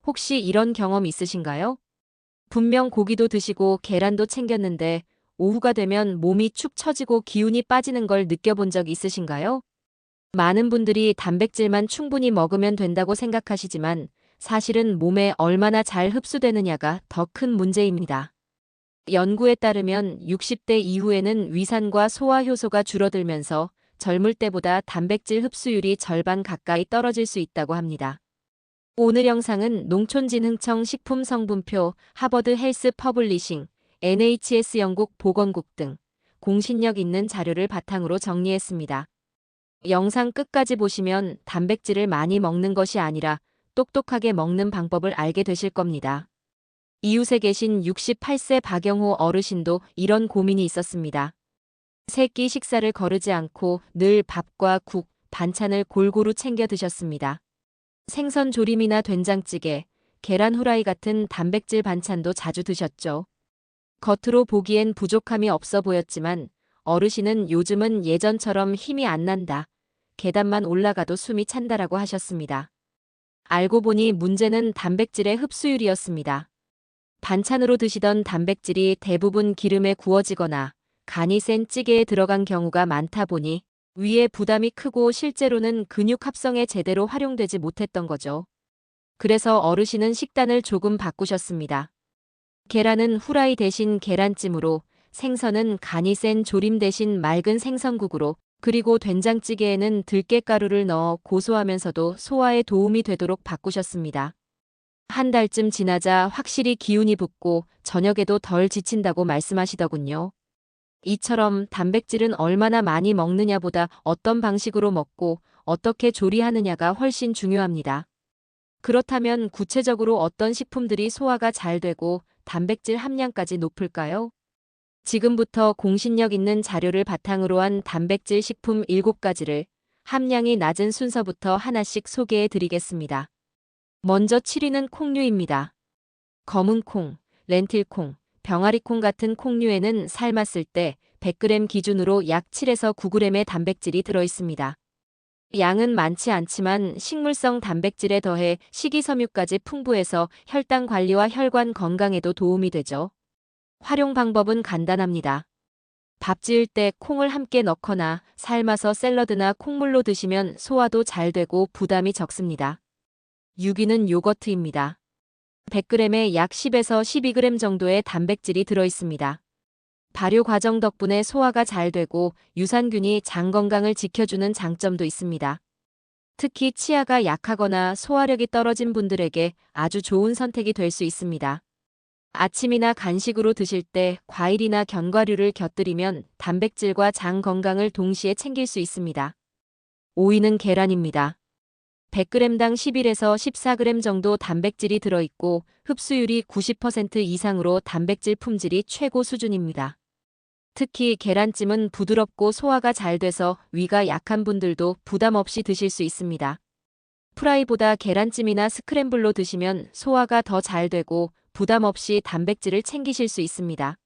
혹시 이런 경험 있으신가요? 분명 고기도 드시고 계란도 챙겼는데 오후가 되면 몸이 축 처지고 기운이 빠지는 걸 느껴본 적 있으신가요? 많은 분들이 단백질만 충분히 먹으면 된다고 생각하시지만 사실은 몸에 얼마나 잘 흡수되느냐가 더 큰 문제입니다. 연구에 따르면 60대 이후에는 위산과 소화 효소가 줄어들면서 젊을 때보다 단백질 흡수율이 절반 가까이 떨어질 수 있다고 합니다. 오늘 영상은 농촌진흥청 식품성분표, 하버드 헬스 퍼블리싱, NHS 영국 보건국 등 공신력 있는 자료를 바탕으로 정리했습니다. 영상 끝까지 보시면 단백질을 많이 먹는 것이 아니라 똑똑하게 먹는 방법을 알게 되실 겁니다. 이웃에 계신 68세 박영호 어르신도 이런 고민이 있었습니다. 세 끼 식사를 거르지 않고 늘 밥과 국, 반찬을 골고루 챙겨 드셨습니다. 생선 조림이나 된장찌개, 계란 후라이 같은 단백질 반찬도 자주 드셨죠. 겉으로 보기엔 부족함이 없어 보였지만 어르신은 요즘은 예전처럼 힘이 안 난다. 계단만 올라가도 숨이 찬다라고 하셨습니다. 알고 보니 문제는 단백질의 흡수율이었습니다. 반찬으로 드시던 단백질이 대부분 기름에 구워지거나 간이 센 찌개에 들어간 경우가 많다 보니 위에 부담이 크고 실제로는 근육 합성에 제대로 활용되지 못했던 거죠. 그래서 어르신은 식단을 조금 바꾸셨습니다. 계란은 후라이 대신 계란찜으로, 생선은 간이 센 조림 대신 맑은 생선국으로, 그리고 된장찌개에는 들깨가루를 넣어 고소하면서도 소화에 도움이 되도록 바꾸셨습니다. 한 달쯤 지나자 확실히 기운이 붙고 저녁에도 덜 지친다고 말씀하시더군요. 이처럼 단백질은 얼마나 많이 먹느냐보다 어떤 방식으로 먹고 어떻게 조리하느냐가 훨씬 중요합니다. 그렇다면 구체적으로 어떤 식품들이 소화가 잘 되고 단백질 함량까지 높을까요? 지금부터 공신력 있는 자료를 바탕으로 한 단백질 식품 7가지를 함량이 낮은 순서부터 하나씩 소개해 드리겠습니다. 먼저 7위는 콩류입니다. 검은콩, 렌틸콩, 병아리콩 같은 콩류에는 삶았을 때 100g 기준으로 약 7에서 9g의 단백질이 들어있습니다. 양은 많지 않지만 식물성 단백질에 더해 식이섬유까지 풍부해서 혈당 관리와 혈관 건강에도 도움이 되죠. 활용 방법은 간단합니다. 밥 지을 때 콩을 함께 넣거나 삶아서 샐러드나 콩물로 드시면 소화도 잘 되고 부담이 적습니다. 6위는 요거트입니다. 100g에 약 10에서 12g 정도의 단백질이 들어있습니다. 발효 과정 덕분에 소화가 잘 되고 유산균이 장 건강을 지켜주는 장점도 있습니다. 특히 치아가 약하거나 소화력이 떨어진 분들에게 아주 좋은 선택이 될 수 있습니다. 아침이나 간식으로 드실 때 과일이나 견과류를 곁들이면 단백질과 장 건강을 동시에 챙길 수 있습니다. 5위는 계란입니다. 100g당 11에서 14g 정도 단백질이 들어있고 흡수율이 90% 이상으로 단백질 품질이 최고 수준입니다. 특히 계란찜은 부드럽고 소화가 잘 돼서 위가 약한 분들도 부담 없이 드실 수 있습니다. 프라이보다 계란찜이나 스크램블로 드시면 소화가 더 잘 되고 부담 없이 단백질을 챙기실 수 있습니다.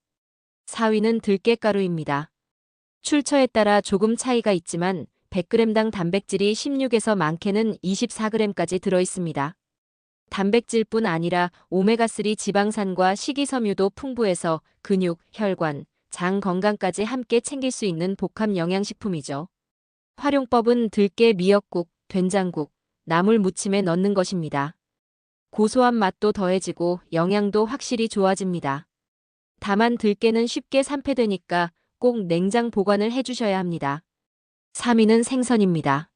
4위는 들깨가루입니다. 출처에 따라 조금 차이가 있지만 100g당 단백질이 16에서 많게는 24g까지 들어있습니다. 단백질뿐 아니라 오메가3 지방산과 식이섬유도 풍부해서 근육, 혈관, 장 건강까지 함께 챙길 수 있는 복합 영양식품이죠. 활용법은 들깨 미역국, 된장국, 나물 무침에 넣는 것입니다. 고소한 맛도 더해지고 영양도 확실히 좋아집니다. 다만 들깨는 쉽게 산패되니까 꼭 냉장 보관을 해주셔야 합니다. 3위는 생선입니다.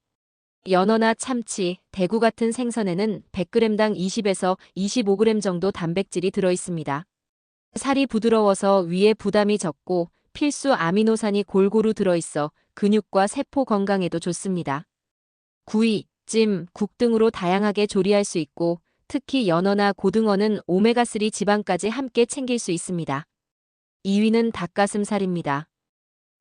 연어나 참치, 대구 같은 생선에는 100g당 20에서 25g 정도 단백질이 들어있습니다. 살이 부드러워서 위에 부담이 적고 필수 아미노산이 골고루 들어있어 근육과 세포 건강에도 좋습니다. 구이, 찜, 국 등으로 다양하게 조리할 수 있고 특히 연어나 고등어는 오메가3 지방까지 함께 챙길 수 있습니다. 2위는 닭가슴살입니다.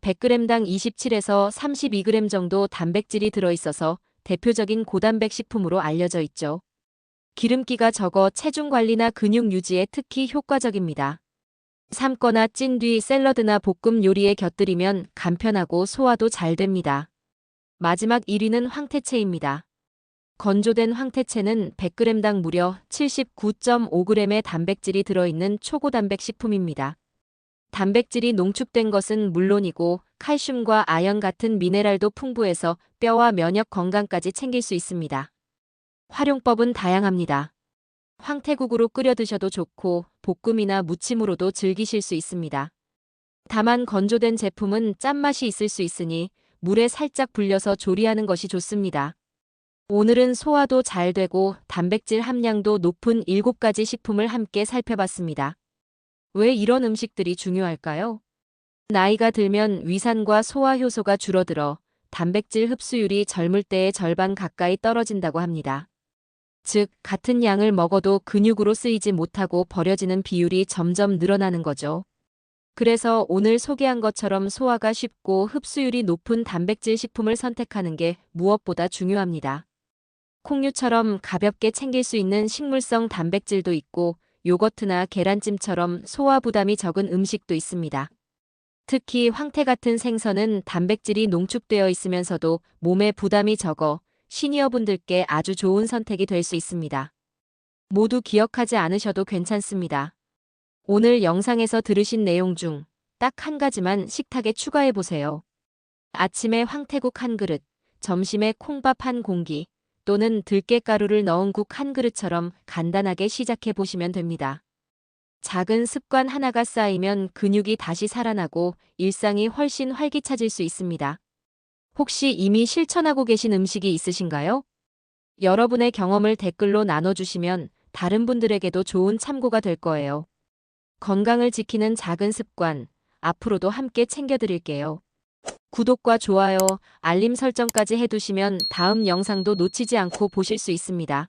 100g당 27에서 32g 정도 단백질이 들어있어서 대표적인 고단백 식품으로 알려져 있죠. 기름기가 적어 체중 관리나 근육 유지에 특히 효과적입니다. 삶거나 찐 뒤 샐러드나 볶음 요리에 곁들이면 간편하고 소화도 잘 됩니다. 마지막 1위는 황태채입니다. 건조된 황태채는 100g당 무려 79.5g의 단백질이 들어있는 초고단백 식품입니다. 단백질이 농축된 것은 물론이고 칼슘과 아연 같은 미네랄도 풍부해서 뼈와 면역 건강까지 챙길 수 있습니다. 활용법은 다양합니다. 황태국으로 끓여 드셔도 좋고 볶음이나 무침으로도 즐기실 수 있습니다. 다만 건조된 제품은 짠맛이 있을 수 있으니 물에 살짝 불려서 조리하는 것이 좋습니다. 오늘은 소화도 잘 되고 단백질 함량도 높은 7가지 식품을 함께 살펴봤습니다. 왜 이런 음식들이 중요할까요? 나이가 들면 위산과 소화 효소가 줄어들어 단백질 흡수율이 젊을 때의 절반 가까이 떨어진다고 합니다. 즉, 같은 양을 먹어도 근육으로 쓰이지 못하고 버려지는 비율이 점점 늘어나는 거죠. 그래서 오늘 소개한 것처럼 소화가 쉽고 흡수율이 높은 단백질 식품을 선택하는 게 무엇보다 중요합니다. 콩류처럼 가볍게 챙길 수 있는 식물성 단백질도 있고 요거트나 계란찜처럼 소화 부담이 적은 음식도 있습니다. 특히 황태 같은 생선은 단백질이 농축되어 있으면서도 몸에 부담이 적어 시니어분들께 아주 좋은 선택이 될 수 있습니다. 모두 기억하지 않으셔도 괜찮습니다. 오늘 영상에서 들으신 내용 중 딱 한 가지만 식탁에 추가해 보세요. 아침에 황태국 한 그릇, 점심에 콩밥 한 공기, 또는 들깨가루를 넣은 국 한 그릇처럼 간단하게 시작해 보시면 됩니다. 작은 습관 하나가 쌓이면 근육이 다시 살아나고 일상이 훨씬 활기차질 수 있습니다. 혹시 이미 실천하고 계신 음식이 있으신가요? 여러분의 경험을 댓글로 나눠주시면 다른 분들에게도 좋은 참고가 될 거예요. 건강을 지키는 작은 습관, 앞으로도 함께 챙겨드릴게요. 구독과 좋아요, 알림 설정까지 해두시면 다음 영상도 놓치지 않고 보실 수 있습니다.